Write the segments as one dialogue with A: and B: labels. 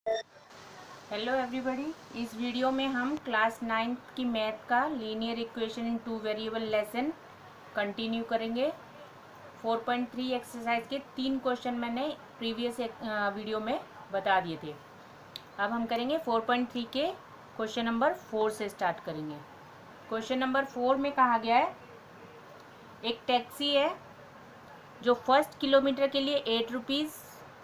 A: Hello everybody, इस video में हम क्लास 9 की मैथ का linear equation in two variable lesson continue करेंगे। 4.3 एक्सरसाइज के 3 क्वेश्चन मैंने प्रीवियस वीडियो में बता दिए थे। अब हम करेंगे 4.3 के क्वेश्चन नंबर 4 से स्टार्ट करेंगे। क्वेश्चन नंबर 4 में कहा गया है, एक टैक्सी है जो फर्स्ट किलोमीटर के लिए 8 रुपीज़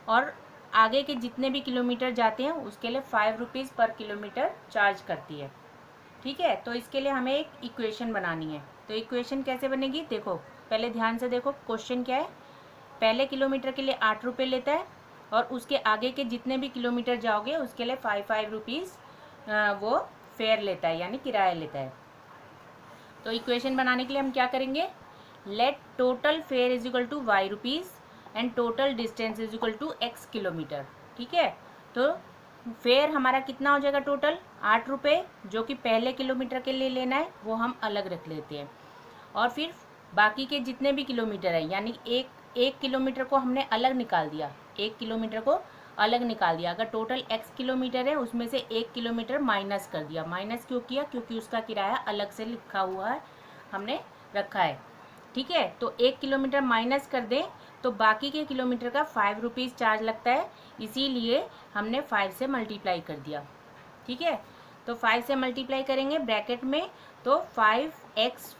A: और आगे के जितने भी किलोमीटर जाते हैं उसके लिए 5 रुपीज़ पर किलोमीटर चार्ज करती है। ठीक है, तो इसके लिए हमें एक इक्वेशन बनानी है। तो इक्वेशन कैसे बनेगी, देखो पहले ध्यान से देखो। क्वेश्चन क्या है, पहले किलोमीटर के लिए 8 रुपये लेता है और उसके आगे के जितने भी किलोमीटर जाओगे उसके लिए 5 रुपीज़ वो फेयर लेता है, यानी किराया लेता है। तो इक्वेशन बनाने के लिए हम क्या करेंगे, let total fare is equal to Y rupees and total distance is equal to X kilometre. ठीक है, तो फेयर हमारा कितना हो जाएगा, टोटल 8 रुपये, जो कि पहले किलोमीटर के लिए लेना है वो हम अलग रख लेते हैं। और फिर बाकी के जितने भी किलोमीटर है, यानी एक किलोमीटर को हमने अलग निकाल दिया, 1 किलोमीटर को अलग निकाल दिया। अगर टोटल x किलोमीटर है उसमें से 1 किलोमीटर माइनस कर दिया। माइनस क्यों किया, क्योंकि उसका किराया अलग से लिखा हुआ है, हमने रखा है। ठीक है, तो 1 किलोमीटर माइनस कर दें तो बाकी के किलोमीटर का 5 रुपीज़ चार्ज लगता है, इसीलिए हमने 5 से मल्टीप्लाई कर दिया। ठीक है, तो 5 से मल्टीप्लाई करेंगे ब्रैकेट में, तो 5x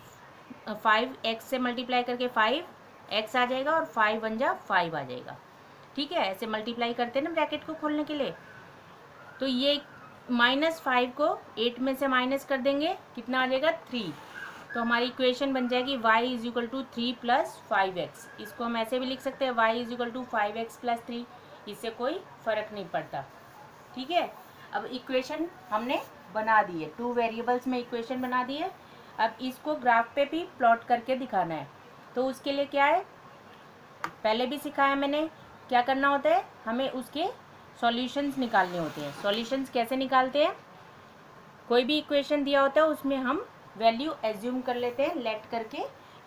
A: से मल्टीप्लाई करके 5x आ जाएगा और 5 वन जा 5 आ जाएगा। ठीक है, ऐसे मल्टीप्लाई करते हैं ना ब्रैकेट को खोलने के लिए। तो ये -5 को 8 में से माइनस कर देंगे, कितना आ जाएगा 3। तो हमारी इक्वेशन बन जाएगी y is equal to 3 plus 5x। इसको हम ऐसे भी लिख सकते हैं y is equal to 5x plus 3, इससे कोई फर्क नहीं पड़ता। ठीक है, अब इक्वेशन हमने बना दी है, 2 वेरिएबल्स में इक्वेशन बना दी है। अब इसको ग्राफ पे भी प्लॉट करके दिखाना है। तो उसके लिए क्या है, पहले भी सिखाया मैंने, क्या करना होता है, हमें उसके सॉल्यूशंस निकालने होते हैं। सॉल्यूशंस कैसे निकालते हैं, कोई भी इक्वेशन दिया होता है उसमें हम वैल्यू एज्यूम कर लेते हैं, लेट करके।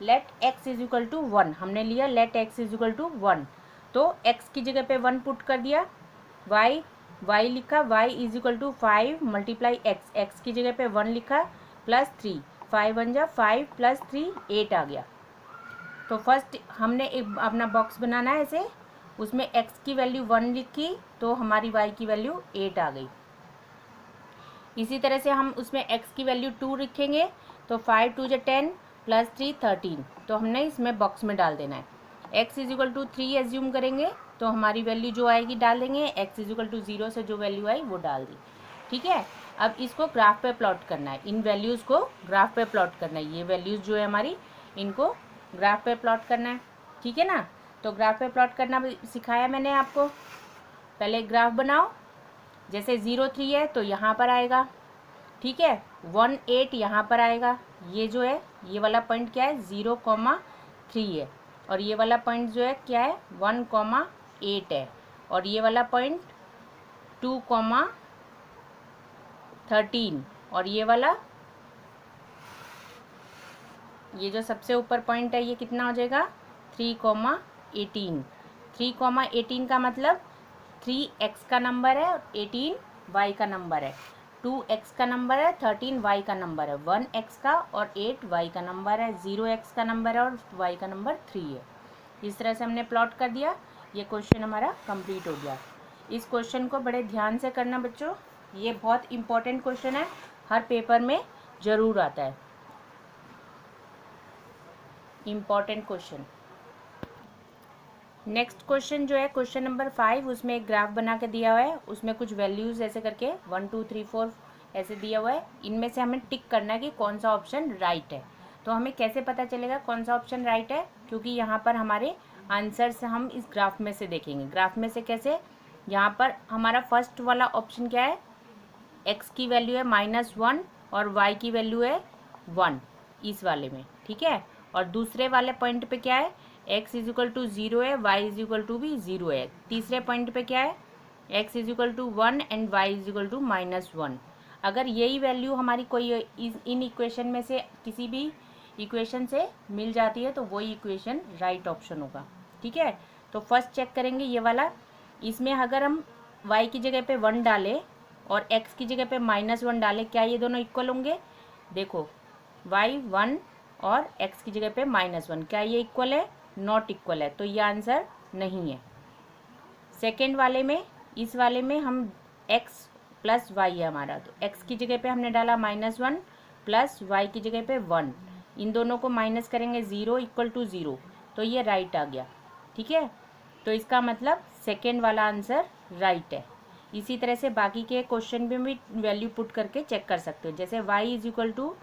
A: Let x is equal to 1 हमने लिया, let x is equal to 1, तो x की जगह पे 1 पुट कर दिया, y लिखा, y is equal to 5 multiply x की जगह पे 1 लिखा प्लस 3, 5 वन जा 5 प्लस 3 8 आ गया। तो फर्स्ट हमने एक अपना बॉक्स बनाना है ऐसे, उसमें x की वैल्यू 1 लिखी तो हमारी y की वैल्यू 8 आ गई। इसी तरह से हम उसमें x की वैल्यू 2 लिखेंगे, तो 5 2 जा 10 प्लस 3 13, तो हमने इसमें बॉक्स में डाल देना है। x is equal to 3 assume करेंगे तो हमारी वैल्यू जो आएगी डाल देंगे, x इज इक्वल टू 0 से जो वैल्यू आई वो डाल दी। ठीक है, अब इसको ग्राफ पे प्लॉट करना है, इन वैल्यूज़ को ग्राफ पे प्लॉट करना है। ये वैल्यूज़ जो है हमारी, इनको ग्राफ पे प्लॉट करना है। ठीक है ना, तो ग्राफ पे प्लॉट करना सिखाया मैंने आपको। पहले ग्राफ बनाओ, जैसे 0 3 है तो यहाँ पर आएगा। ठीक है, 1 8 यहाँ पर आएगा। ये जो है, ये वाला पॉइंट क्या है, 0,3 है, और ये वाला पॉइंट जो है क्या है, 1,8 है, और ये वाला पॉइंट 2,13, और ये वाला, ये जो सबसे ऊपर पॉइंट है ये कितना हो जाएगा, 3,18। 3,18 का मतलब 3x का नंबर है और 18 y का नंबर है, 2x का नंबर है, 13 y का नंबर है, 1x का और 8 y का नंबर है, 0x का नंबर है और y का नंबर 3 है। इस तरह से हमने प्लॉट कर दिया। ये क्वेश्चन हमारा कंप्लीट हो गया। इस क्वेश्चन को बड़े ध्यान से करना बच्चों, ये बहुत इंपॉर्टेंट क्वेश्चन है, हर पेपर में ज़रूर आता है, इम्पॉर्टेंट क्वेश्चन। नेक्स्ट क्वेश्चन जो है क्वेश्चन नंबर 5, उसमें एक ग्राफ बना के दिया हुआ है, उसमें कुछ वैल्यूज़ ऐसे करके 1 2 3 4 ऐसे दिया हुआ है। इनमें से हमें टिक करना है कि कौन सा ऑप्शन राइट है। तो हमें कैसे पता चलेगा कौन सा ऑप्शन राइट है, क्योंकि यहाँ पर हमारे आंसर्स हम इस ग्राफ में से देखेंगे। ग्राफ में से कैसे, यहाँ पर हमारा फर्स्ट वाला ऑप्शन क्या है, x की वैल्यू है -1 और y की वैल्यू है 1 इस वाले में। ठीक है, और दूसरे वाले पॉइंट पे क्या है, x इज इक्वल टू 0 है, y इज इक्वल टू भी 0 है। तीसरे पॉइंट पे क्या है, x is equal to 1 and y is equal to -1। अगर यही वैल्यू हमारी कोई इन इक्वेशन में से किसी भी इक्वेशन से मिल जाती है तो वही इक्वेशन राइट ऑप्शन होगा। ठीक है, तो फर्स्ट चेक करेंगे ये वाला, इसमें अगर हम y की जगह पे 1 डाले और x की जगह पे -1 डाले, क्या ये दोनों इक्वल होंगे? देखो y 1 और x की जगह पे -1, क्या ये इक्वल है? नॉट इक्वल है, तो ये आंसर नहीं है। सेकेंड वाले में, इस वाले में हम x प्लस वाई है हमारा, तो x की जगह पे हमने डाला -1 प्लस y की जगह पे 1, इन दोनों को माइनस करेंगे 0 इक्वल टू 0, तो ये राइट आ गया। ठीक है, तो इसका मतलब सेकेंड वाला आंसर राइट है। इसी तरह से बाकी के क्वेश्चन में भी वैल्यू पुट करके चेक कर सकते हो। जैसे y is equal to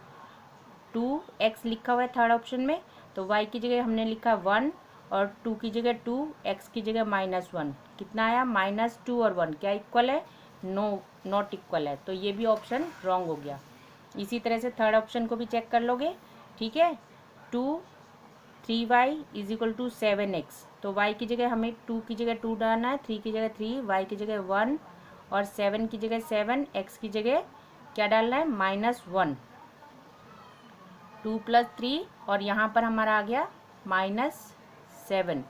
A: 2x लिखा हुआ है थर्ड ऑप्शन में, तो y की जगह हमने लिखा 1 और 2 की जगह 2, x की जगह -1, कितना आया? -2 और 1, क्या इक्वल है? नो, नॉट इक्वल है, तो ये भी ऑप्शन रॉन्ग हो गया। इसी तरह से थर्ड ऑप्शन को भी चेक कर लोगे। ठीक है, 3y is equal to 7x, तो y की जगह हमें 2 की जगह 2 डालना है, 3 की जगह 3, y की जगह 1 और 7 की जगह 7, x की जगह क्या डालना है? -1, 2 + 3 और यहाँ पर हमारा आ गया -7,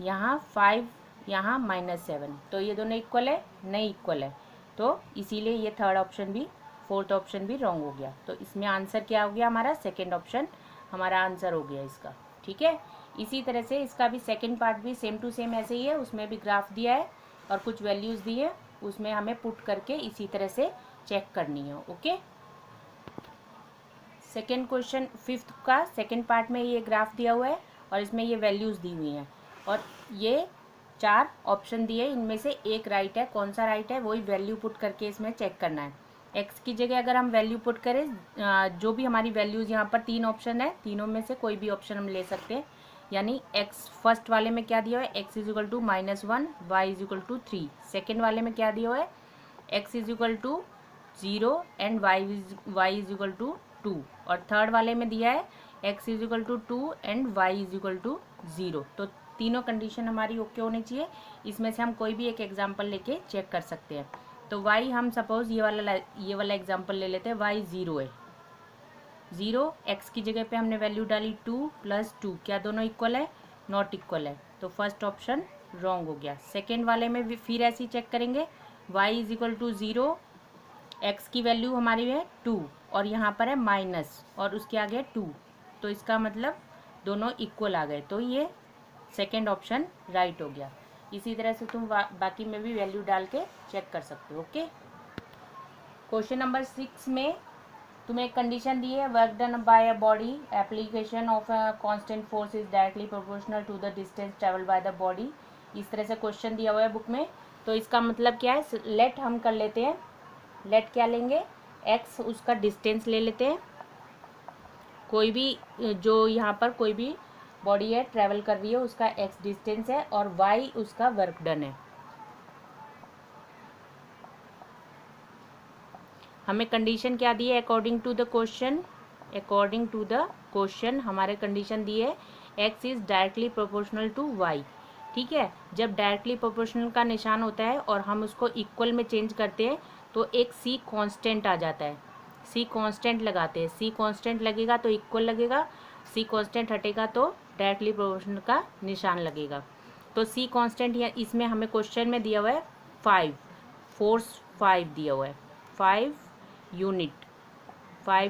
A: यहाँ 5, यहाँ -7, तो ये दोनों इक्वल है? नहीं इक्वल है, तो इसीलिए ये थर्ड ऑप्शन भी, फोर्थ ऑप्शन भी रॉन्ग हो गया। तो इसमें आंसर क्या हो गया हमारा? सेकेंड ऑप्शन हमारा आंसर हो गया इसका। ठीक है, इसी तरह से इसका भी सेकेंड पार्ट भी सेम टू सेम ऐसे ही है, उसमें भी ग्राफ दिया है और कुछ वैल्यूज़ दी है, उसमें हमें पुट करके इसी तरह से चेक करनी है। ओके, सेकेंड क्वेश्चन फिफ्थ का सेकेंड पार्ट में ये ग्राफ दिया हुआ है और इसमें ये वैल्यूज़ दी हुई हैं और ये 4 ऑप्शन दिए, इनमें से एक राइट है। कौन सा राइट है वही वैल्यू पुट करके इसमें चेक करना है। x की जगह अगर हम वैल्यू पुट करें, जो भी हमारी वैल्यूज़, यहाँ पर 3 ऑप्शन है, तीनों में से कोई भी ऑप्शन हम ले सकते हैं। यानी x फर्स्ट वाले में क्या दिया हुआ है? x is equal to -1, y is equal to 3। Second वाले में क्या दिया हुआ है? x is equal to 0 and y is equal to 2, और थर्ड वाले में दिया है x is equal to 2 and y is equal to 0। तो तीनों कंडीशन हमारी ओके होनी चाहिए। इसमें से हम कोई भी एक एग्जांपल लेके चेक कर सकते हैं। तो y हम सपोज ये वाला एग्जांपल ले लेते हैं, y 0 है, 0, x की जगह पे हमने वैल्यू डाली 2 + 2, क्या दोनों इक्वल है? नॉट इक्वल है, तो फर्स्ट ऑप्शन रॉन्ग हो गया। सेकेंड वाले में भी फिर ऐसे ही चेक करेंगे, y is equal to 0, x की वैल्यू हमारी है 2 और यहाँ पर है माइनस और उसके आगे 2, तो इसका मतलब दोनों इक्वल आ गए, तो ये सेकेंड ऑप्शन राइट हो गया। इसी तरह से तुम बाकी में भी वैल्यू डाल के चेक कर सकते हो। ओके, क्वेश्चन नंबर 6 में तुम्हें एक कंडीशन दी है, work done by a body application of a constant force is directly proportional to the distance travel by the body. इस तरह से क्वेश्चन दिया हुआ है बुक में, तो इसका मतलब क्या है? लेट हम कर लेते हैं, लेट क्या लेंगे? x उसका डिस्टेंस ले लेते हैं, कोई भी जो यहाँ पर कोई भी बॉडी है ट्रैवल कर रही है उसका x डिस्टेंस है और y उसका वर्क डन है। हमें कंडीशन क्या दी है? अकॉर्डिंग टू द क्वेश्चन हमारे कंडीशन दी है x is directly proportional to y। ठीक है, जब डायरेक्टली प्रोपोर्शनल का निशान होता है और हम उसको इक्वल में चेंज करते हैं तो एक c कांस्टेंट आ जाता है, c कांस्टेंट लगाते हैं, c कांस्टेंट लगेगा तो इक्वल लगेगा, c कांस्टेंट हटेगा तो डायरेक्टली प्रोपोर्शनल का निशान लगेगा। तो c कांस्टेंट या इसमें हमें क्वेश्चन में दिया हुआ है 5, फोर्स 5 दिया हुआ है, 5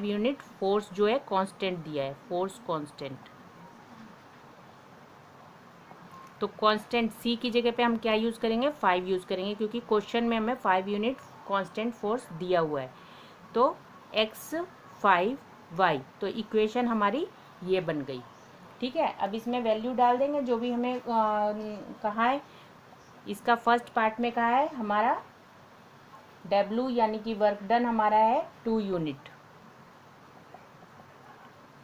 A: यूनिट फोर्स जो है कांस्टेंट दिया है, फोर्स कांस्टेंट। तो कांस्टेंट c की जगह पे हम क्या यूज़ करेंगे? 5 यूज़ करेंगे, क्योंकि क्वेश्चन में हमें 5 यूनिट कांस्टेंट फोर्स दिया हुआ है। तो x 5 y, तो इक्वेशन हमारी ये बन गई। ठीक है, अब इसमें वैल्यू डाल देंगे जो भी हमें कहा है। इसका फर्स्ट पार्ट में कहा है हमारा W यानी कि वर्क डन हमारा है 2 यूनिट,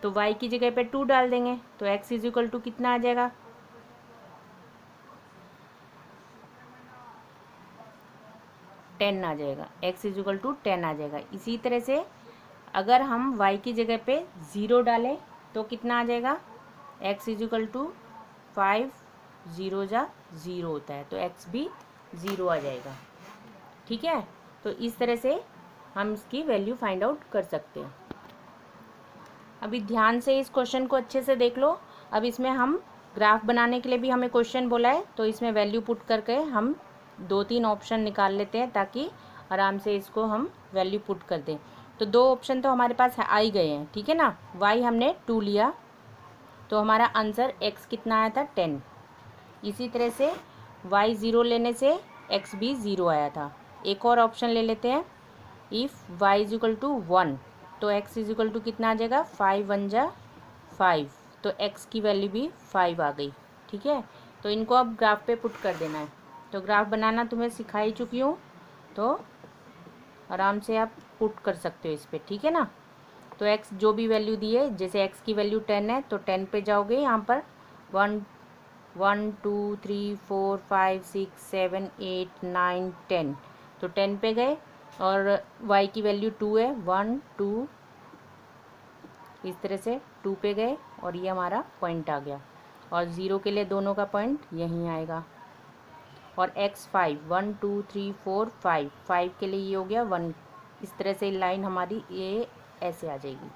A: तो y की जगह पे 2 डाल देंगे, तो x इज इक्वल टू कितना आ जाएगा? 10 आ जाएगा, x इज इक्वल टू 10 आ जाएगा। इसी तरह से अगर हम y की जगह पे 0 डालें तो कितना आ जाएगा? x इज इक्वल टू 5, 0 जा 0 होता है, तो x भी 0 आ जाएगा। ठीक है, तो इस तरह से हम इसकी वैल्यू फाइंड आउट कर सकते हैं। अभी ध्यान से इस क्वेश्चन को अच्छे से देख लो। अब इसमें हम ग्राफ बनाने के लिए भी हमें क्वेश्चन बोला है, तो इसमें वैल्यू पुट करके हम 2-3 ऑप्शन निकाल लेते हैं ताकि आराम से इसको हम वैल्यू पुट कर दें। तो 2 ऑप्शन तो हमारे पास आ ही गए हैं, ठीक है ना। y हमने 2 लिया तो हमारा आंसर x कितना आया था 10। इसी तरह से y 0 लेने से x भी 0 आया था। एक और ऑप्शन ले लेते हैं, if y is equal to 1 तो x इज इक्वल टू कितना आ जाएगा 5 1 जा 5, तो x की वैल्यू भी 5 आ गई, ठीक है। तो इनको अब ग्राफ पे पुट कर देना है। तो ग्राफ बनाना तुम्हें सिखा ही चुकी हूँ, तो आराम से आप पुट कर सकते हो इस पर, ठीक है ना। तो x जो भी वैल्यू दी है, जैसे x की वैल्यू 10 है तो 10 पे जाओगे, यहाँ पर 1 1 2 3 4 5 6 7 8 9 10, तो 10 पे गए। और y की वैल्यू 2 है, 1 2 इस तरह से 2 पे गए और ये हमारा पॉइंट आ गया। और 0 के लिए दोनों का पॉइंट यहीं आएगा। और x 5 1 2 3 4 5 5 के लिए ये हो गया 1। इस तरह से लाइन हमारी ये ऐसे आ जाएगी।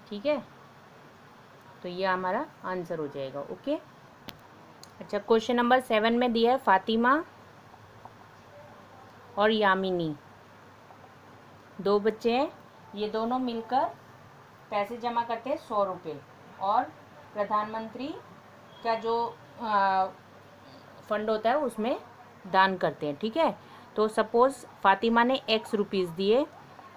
A: ठीक है, तो ये हमारा आंसर हो जाएगा। ओके, अच्छा क्वेश्चन नंबर 7 में दिया है फातिमा और यामिनी, 2 बच्चे हैं, ये दोनों मिलकर पैसे जमा करते हैं 100 रुपये और प्रधानमंत्री का जो फंड होता है उसमें दान करते हैं, ठीक है। तो सपोज़ फातिमा ने x रुपीज़ दिए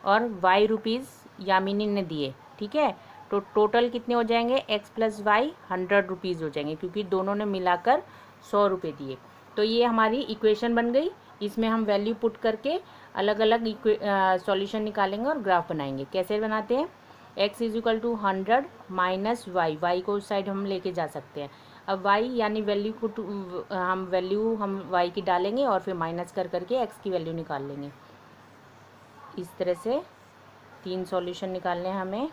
A: और y रुपीज़ यामिनी ने दिए, ठीक है। तो टोटल कितने हो जाएंगे, x प्लस वाई 100 रुपीज़ हो जाएंगे, क्योंकि दोनों ने मिलाकर 100 रुपये दिए। तो ये हमारी इक्वेशन बन गई। इसमें हम वैल्यू पुट करके अलग अलग सॉल्यूशन निकालेंगे और ग्राफ बनाएंगे। कैसे बनाते हैं, x is equal to 100 minus Y, Y को उस साइड हम लेके जा सकते हैं। अब y यानी वैल्यू पुट हम y की डालेंगे और फिर माइनस कर करके x की वैल्यू निकाल लेंगे। इस तरह से 3 सॉल्यूशन निकालने हैं हमें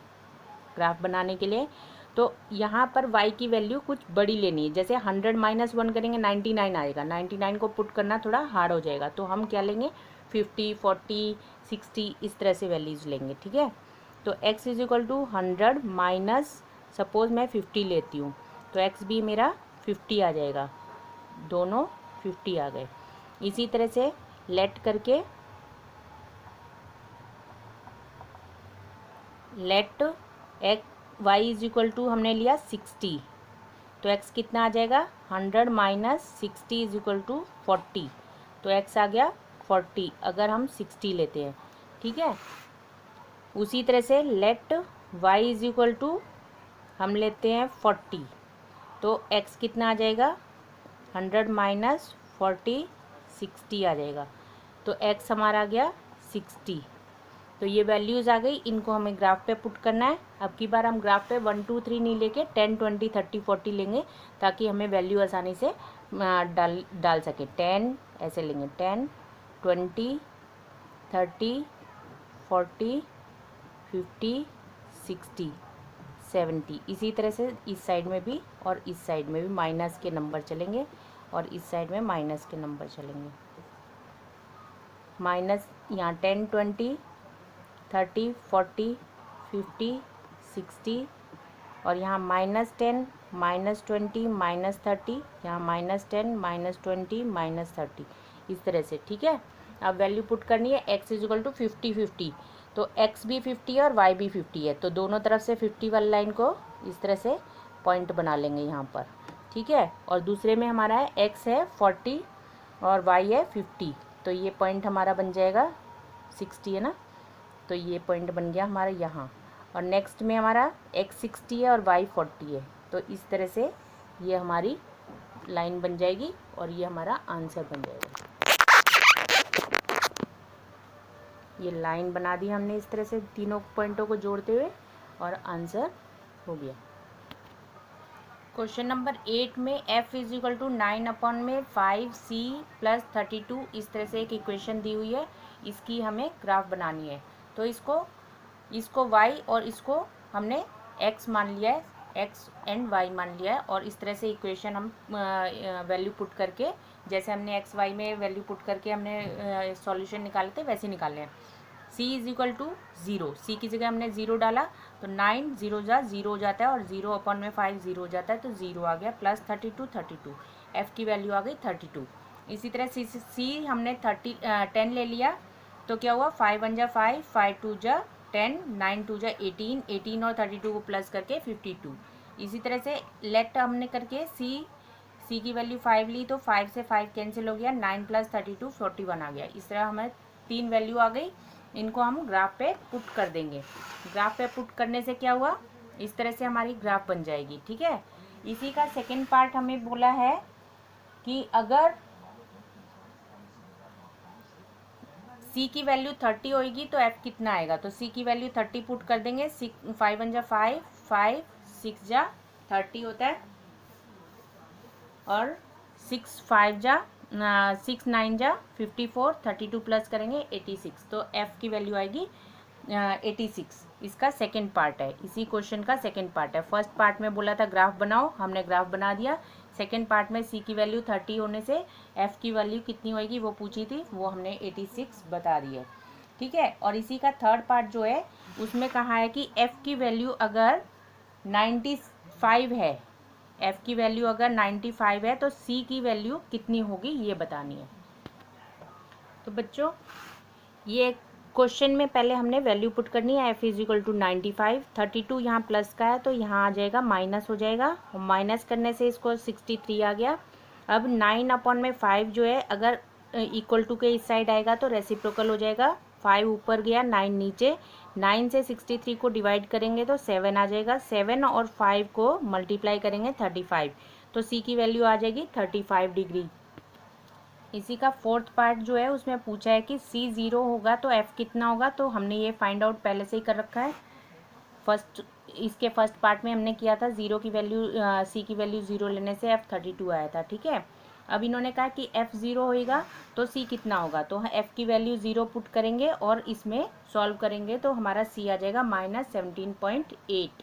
A: ग्राफ बनाने के लिए। तो यहाँ पर y की वैल्यू कुछ बड़ी लेनी है, जैसे 100 माइनस 1 करेंगे 99 आएगा, 99 को पुट करना थोड़ा हार्ड हो जाएगा। तो हम क्या लेंगे 50 40 60 इस तरह से वैल्यूज़ लेंगे, ठीक है। तो x is equal to 100 minus suppose मैं 50 लेती हूँ तो x भी मेरा 50 आ जाएगा, दोनों 50 आ गए। इसी तरह से लेट करके let y is equal to हमने लिया 60, तो x कितना आ जाएगा 100 माइनस 60 इज इक्वल टू 40, तो x आ गया 40 अगर हम 60 लेते हैं, ठीक है। उसी तरह से let y is equal to हम लेते हैं 40, तो x कितना आ जाएगा 100 माइनस 40 60 आ जाएगा, तो x हमारा आ गया 60। तो ये वैल्यूज़ आ गई, इनको हमें ग्राफ पे पुट करना है। अब की बार हम ग्राफ पे 1 2 3 नहीं लेके 10 20 30 40 लेंगे, ताकि हमें वैल्यू आसानी से डाल सके। 10 ऐसे लेंगे, 10 20 30 40 50 60 70। इसी तरह से इस साइड में भी और इस साइड में भी माइनस के नंबर चलेंगे और इस साइड में माइनस के नंबर चलेंगे। माइनस यहाँ 10 20 30 40 50 60 और यहाँ -10 -20 -30, यहाँ -10 -20 -30 इस तरह से, ठीक है। अब वैल्यू पुट करनी है, x इज इक्वल टू 50 50, तो x भी 50 है और y भी 50 है, तो दोनों तरफ से 50 वाली लाइन को इस तरह से पॉइंट बना लेंगे यहाँ पर, ठीक है। और दूसरे में हमारा है x है 40 और y है 50, तो ये पॉइंट हमारा बन जाएगा 60 है ना, तो ये पॉइंट बन गया हमारा यहाँ। और नेक्स्ट में हमारा x 60 है और y 40 है, तो इस तरह से ये हमारी लाइन बन जाएगी और ये हमारा आंसर बन जाएगा। ये लाइन बना दी हमने इस तरह से तीनों पॉइंटों को जोड़ते हुए और आंसर हो गया। क्वेश्चन नंबर 8 में f is equal to 9/5c plus 32 इस तरह से एक इक्वेशन दी हुई है, इसकी हमें ग्राफ बनानी है। तो इसको y और इसको हमने x मान लिया है, x एंड y मान लिया है, और इस तरह से इक्वेशन हम वैल्यू पुट करके, जैसे हमने x y में वैल्यू पुट करके हमने सॉल्यूशन निकाले थे वैसे निकाले हैं। c is equal to 0, c की जगह हमने 0 डाला तो 9 0 जा 0 हो जाता है और 0 अपॉन में 5 0 हो जाता है तो 0 आ गया, प्लस 32 f की वैल्यू आ गई 32। इसी तरह c हमने 10 ले लिया तो क्या हुआ, 5 1 जा 5, 5 2 जा 10, 9 2 जा 18, 18 और 32 को प्लस करके 52। इसी तरह से लेट हमने करके c की वैल्यू 5 ली तो 5 से 5 कैंसिल हो गया, 9 प्लस 32 41 आ गया। इस तरह हमें 3 वैल्यू आ गई, इनको हम ग्राफ पे पुट कर देंगे। ग्राफ पे पुट करने से क्या हुआ, इस तरह से हमारी ग्राफ बन जाएगी। ठीक है, इसी का सेकेंड पार्ट हमें बोला है कि अगर c की वैल्यू 30 होगी तो f कितना आएगा, तो c की वैल्यू 30 पुट कर देंगे। 5 1 जा 5, 5 6 जा 30 होता है और 6 5 जा 6 9 जा 54, 32 प्लस करेंगे 86, तो f की वैल्यू आएगी 86। इसका सेकंड पार्ट है, इसी क्वेश्चन का सेकंड पार्ट है। फर्स्ट पार्ट में बोला था ग्राफ बनाओ, हमने ग्राफ बना दिया। सेकंड पार्ट में c की वैल्यू 30 होने से f की वैल्यू कितनी होगी वो पूछी थी, वो हमने 86 बता दी है। ठीक है, और इसी का थर्ड पार्ट जो है उसमें कहा है कि f की वैल्यू अगर 95 है, f की वैल्यू अगर 95 है तो c की वैल्यू कितनी होगी ये बतानी है। तो बच्चों ये क्वेश्चन में पहले हमने वैल्यू पुट करनी है, f इज इक्वल टू 95, 32 यहाँ प्लस का है तो यहाँ आ जाएगा माइनस हो जाएगा, और माइनस करने से इसको 63 आ गया। अब 9 अपॉन में 5 जो है अगर इक्वल टू के इस साइड आएगा तो रेसिप्रोकल हो जाएगा, 5 ऊपर गया 9 नीचे, 9 से 63 को डिवाइड करेंगे तो 7 आ जाएगा, 7 और 5 को मल्टीप्लाई करेंगे 35, तो c की वैल्यू आ जाएगी 35 डिग्री। इसी का फोर्थ पार्ट जो है उसमें पूछा है कि c 0 होगा तो f कितना होगा, तो हमने ये फाइंड आउट पहले से ही कर रखा है। इसके फर्स्ट पार्ट में हमने किया था, c की वैल्यू 0 लेने से f 32 आया था। ठीक है, अब इन्होंने कहा कि f 0 होगा तो c कितना होगा, तो f की वैल्यू 0 पुट करेंगे और इसमें सॉल्व करेंगे तो हमारा c आ जाएगा -17.8।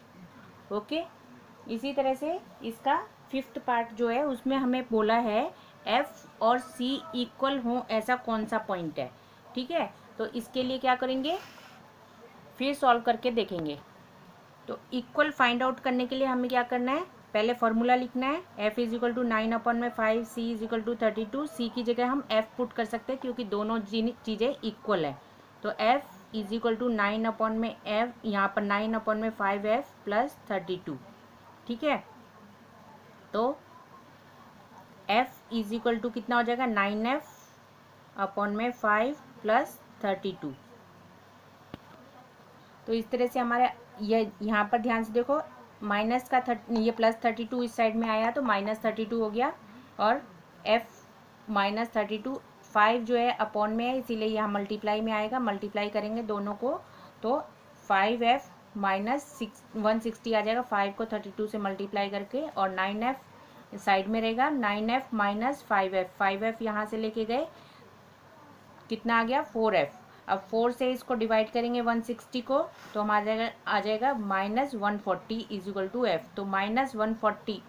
A: ओके, इसी तरह से इसका फिफ्थ पार्ट जो है उसमें हमें बोला है f और c इक्वल हो ऐसा कौन सा पॉइंट है। ठीक है, तो इसके लिए क्या करेंगे, फिर सॉल्व करके देखेंगे। तो इक्वल फाइंड आउट करने के लिए हमें क्या करना है, पहले फॉर्मूला लिखना है, f is equal to 9 upon में 5, c is equal to 32, c की जगह हम f पुट कर सकते हैं क्योंकि दोनों चीज़ें इक्वल है। तो f is equal to 9 upon में f, यहाँ पर 9 अपॉन में 5f प्लस 32। ठीक है, तो f इज इक्वल टू कितना हो जाएगा, 9f अपॉन में 5 प्लस 32। तो इस तरह से हमारे ये यहाँ पर ध्यान से देखो, माइनस का ये प्लस 32 इस साइड में आया तो -32 हो गया, और f -32 5 जो है अपॉन में है इसीलिए यहाँ मल्टीप्लाई में आएगा, मल्टीप्लाई करेंगे दोनों को तो 5f -160 आ जाएगा, 5 को 32 से मल्टीप्लाई करके, और 9f साइड में रहेगा, 9f माइनस 5f, 5f यहाँ से लेके गए कितना आ गया 4f। अब 4 से इसको डिवाइड करेंगे 160 को तो हमारा आ जाएगा -140 इज इक्वल टू f। तो -40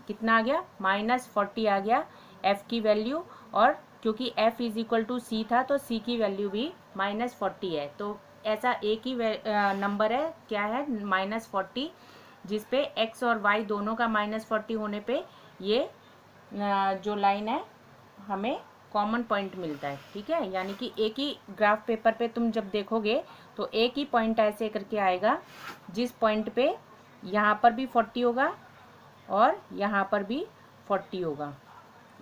A: कितना आ गया, -40 आ गया f की वैल्यू, और क्योंकि f is equal to c था तो c की वैल्यू भी -40 है। तो ऐसा एक ही नंबर है, क्या है -40, जिसपे x और y दोनों का -40 होने पे ये जो लाइन है हमें कॉमन पॉइंट मिलता है। ठीक है, यानी कि एक ही ग्राफ पेपर पे तुम जब देखोगे तो एक ही पॉइंट ऐसे करके आएगा जिस पॉइंट पे यहाँ पर भी 40 होगा और यहाँ पर भी 40 होगा,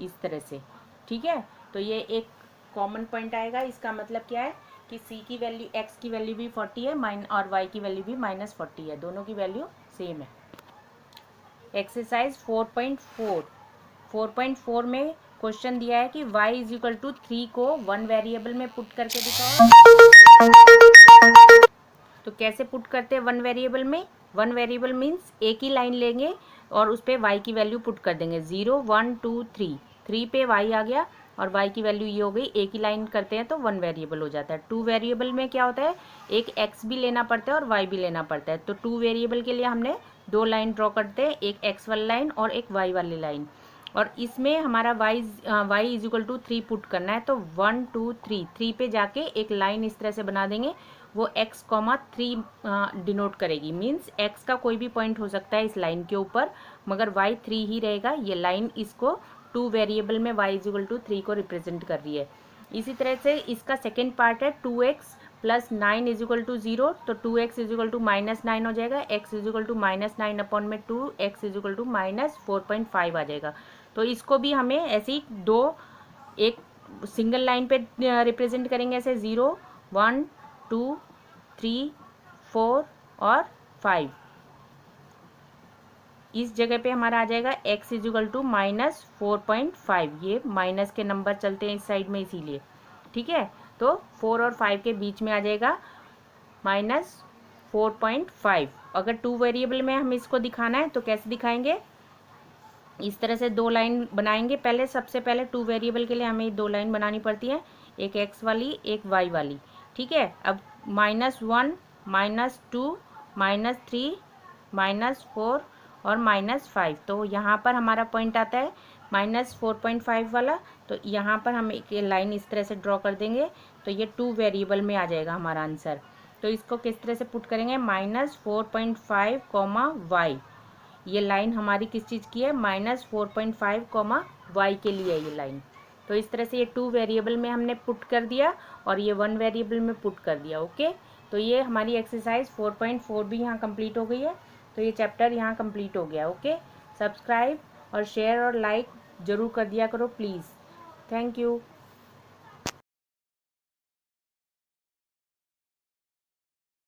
A: इस तरह से। ठीक है, तो ये एक कॉमन पॉइंट आएगा। इसका मतलब क्या है कि c की वैल्यू, x की वैल्यू भी 40 है और y की वैल्यू भी -40 है, दोनों की वैल्यू सेम है। एक्सरसाइज 4.4 में क्वेश्चन दिया है कि y इज इक्वल टू 3 को 1 वेरिएबल में पुट करके दिखाओ। तो कैसे पुट करते हैं 1 वेरिएबल में, 1 वेरिएबल मीन्स एक ही लाइन लेंगे और उस पर y की वैल्यू पुट कर देंगे, 0 1 2 3, 3 पे y आ गया और y की वैल्यू ये हो गई। एक ही लाइन करते हैं तो 1 वेरिएबल हो जाता है। 2 वेरिएबल में क्या होता है, एक x भी लेना पड़ता है और y भी लेना पड़ता है। तो 2 वेरिएबल के लिए हमने 2 लाइन ड्रॉ करते हैं, एक x वाली लाइन और एक y वाली लाइन। और इसमें हमारा y is equal to 3 put करना है, तो 1 2 3 3 पे जाके एक लाइन इस तरह से बना देंगे, वो x, 3 डिनोट करेगी। मीन्स x का कोई भी पॉइंट हो सकता है इस लाइन के ऊपर, मगर y 3 ही रहेगा। ये लाइन इसको 2 वेरिएबल में y इज इक्वल टू 3 को रिप्रेजेंट कर रही है। इसी तरह से इसका सेकेंड पार्ट है 2x plus 9 is equal to 0, तो 2x इज इक्वल टू -9 हो जाएगा, x is equal to -9 upon में 2, x इज इक्वल टू -4.5 आ जाएगा। तो इसको भी हमें ऐसे ही एक सिंगल लाइन पे रिप्रेजेंट करेंगे, ऐसे 0 1 2 3 4 और 5। इस जगह पे हमारा आ जाएगा x इज इक्वल टू -4.5, ये माइनस के नंबर चलते हैं इस साइड में इसीलिए, ठीक है। तो 4 और 5 के बीच में आ जाएगा -4.5। अगर 2 वेरिएबल में हम इसको दिखाना है तो कैसे दिखाएंगे, इस तरह से 2 लाइन बनाएंगे। पहले सबसे पहले 2 वेरिएबल के लिए हमें 2 लाइन बनानी पड़ती है, एक x वाली एक y वाली, ठीक है। अब -1 -2 -3 -4 और -5, तो यहाँ पर हमारा पॉइंट आता है -4.5 वाला, तो यहाँ पर हम एक लाइन इस तरह से ड्रॉ कर देंगे, तो ये 2 वेरिएबल में आ जाएगा हमारा आंसर। तो इसको किस तरह से पुट करेंगे, -4.5 y, ये लाइन हमारी किस चीज़ की है, -4.5 y के लिए है ये लाइन। तो इस तरह से ये 2 वेरिएबल में हमने पुट कर दिया और ये 1 वेरिएबल में पुट कर दिया। ओके, तो ये हमारी एक्सरसाइज 4.4 भी यहाँ कंप्लीट हो गई है। तो ये चैप्टर यहाँ कंप्लीट हो गया। ओके, सब्सक्राइब और शेयर और लाइक ज़रूर कर दिया करो प्लीज़। Thank you.